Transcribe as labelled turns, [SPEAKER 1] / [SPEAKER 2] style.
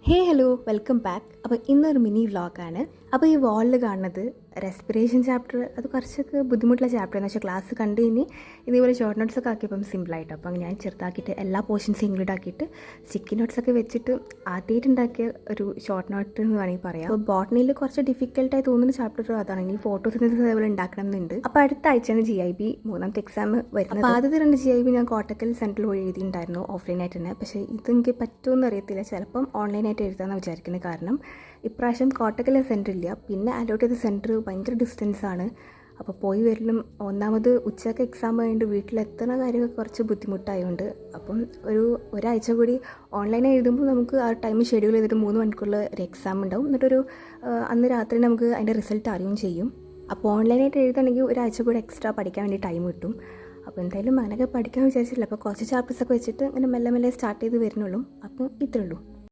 [SPEAKER 1] ഹേ hello welcome back. അപ്പോൾ ഇന്നൊരു mini വ്ളോഗാണ്. അപ്പോൾ ഈ വാളിൽ കാണുന്നത് റെസ്പിറേഷൻ ചാപ്റ്റർ. അത് കുറച്ചൊക്കെ ബുദ്ധിമുട്ടുള്ള ചാപ്റ്റർ എന്ന് വെച്ചാൽ ക്ലാസ് കണ്ടു കഴിഞ്ഞ് ഇതേപോലെ ഷോർട്ട് നോട്ട്സൊക്കെ ആക്കിയപ്പം സിമ്പിളായിട്ട്. അപ്പം ഞാൻ ചെറുതാക്കിയിട്ട് എല്ലാ പോർഷൻസും ഇൻക്ലൂഡ് ആക്കിയിട്ട് സ്റ്റിക്കി നോട്ട്സൊക്കെ വെച്ചിട്ട് ആദ്യമായിട്ട് ഉണ്ടാക്കിയ ഒരു ഷോർട്ട് നോട്ട് എന്ന് വേണമെങ്കിൽ പറയാം. അപ്പോൾ ബോട്ടണിയിൽ കുറച്ച് ഡിഫിക്കൽട്ടായി തോന്നുന്ന ചാപ്റ്റർ അതാണ്. ഇനി ഫോട്ടോസിന്തസിസ് അതേപോലെ ഉണ്ടാക്കണം എന്നുണ്ട്. അപ്പോൾ അടുത്ത ആഴ്ചയാണ് GIB മൂന്നാമത്തെ എക്സാം വരുന്നത്. അപ്പോൾ ആദ്യത്തെ 2 GIB ഞാൻ കോട്ടക്കൽ സെൻട്രൽ വഴി എഴുതിയിട്ടുണ്ടായിരുന്നു ഓഫ്ലൈനായിട്ട് തന്നെ. പക്ഷേ ഇതെനിക്ക് പറ്റുമെന്ന് അറിയത്തില്ല. ചിലപ്പം ഓൺലൈനായിട്ട് എഴുതാമെന്ന് വിചാരിക്കുന്നത്. കാരണം ഇപ്രാവശ്യം കോട്ടക്കൽ സെൻറ്റർ ഇല്ല. പിന്നെ അലോട്ട് ചെയ്ത സെൻറ്റർ ഭയങ്കര ഡിസ്റ്റൻസാണ്. അപ്പോൾ പോയി വരലും ഒന്നാമത് ഉച്ചയ്ക്ക് എക്സാം കഴിഞ്ഞിട്ട് വീട്ടിലെത്തുന്ന കാര്യമൊക്കെ കുറച്ച് ബുദ്ധിമുട്ടായതുകൊണ്ട് അപ്പം ഒരാഴ്ച കൂടി ഓൺലൈൻ എഴുതുമ്പോൾ നമുക്ക് ആ ടൈം ഷെഡ്യൂൾ ചെയ്തിട്ട് 3 മണിക്കൂറിൽ ഒരു എക്സാം ഉണ്ടാവും. എന്നിട്ടൊരു അന്ന് രാത്രി നമുക്ക് അതിൻ്റെ റിസൾട്ട് അറിയുകയും ചെയ്യും. അപ്പോൾ ഓൺലൈനായിട്ട് എഴുതുകയാണെങ്കിൽ ഒരാഴ്ച കൂടി എക്സ്ട്രാ പഠിക്കാൻ വേണ്ടി ടൈം കിട്ടും. അപ്പോൾ എന്തായാലും അങ്ങനെയൊക്കെ പഠിക്കാൻ വിചാരിച്ചിട്ടില്ല. അപ്പോൾ കുറച്ച് ചാപ്റ്റേഴ്സൊക്കെ വെച്ചിട്ട് ഇങ്ങനെ മെല്ലെ മെല്ലെ സ്റ്റാർട്ട് ചെയ്ത് വരുന്നുള്ളൂ. അപ്പോൾ ഇത്രയേ ഉള്ളൂ.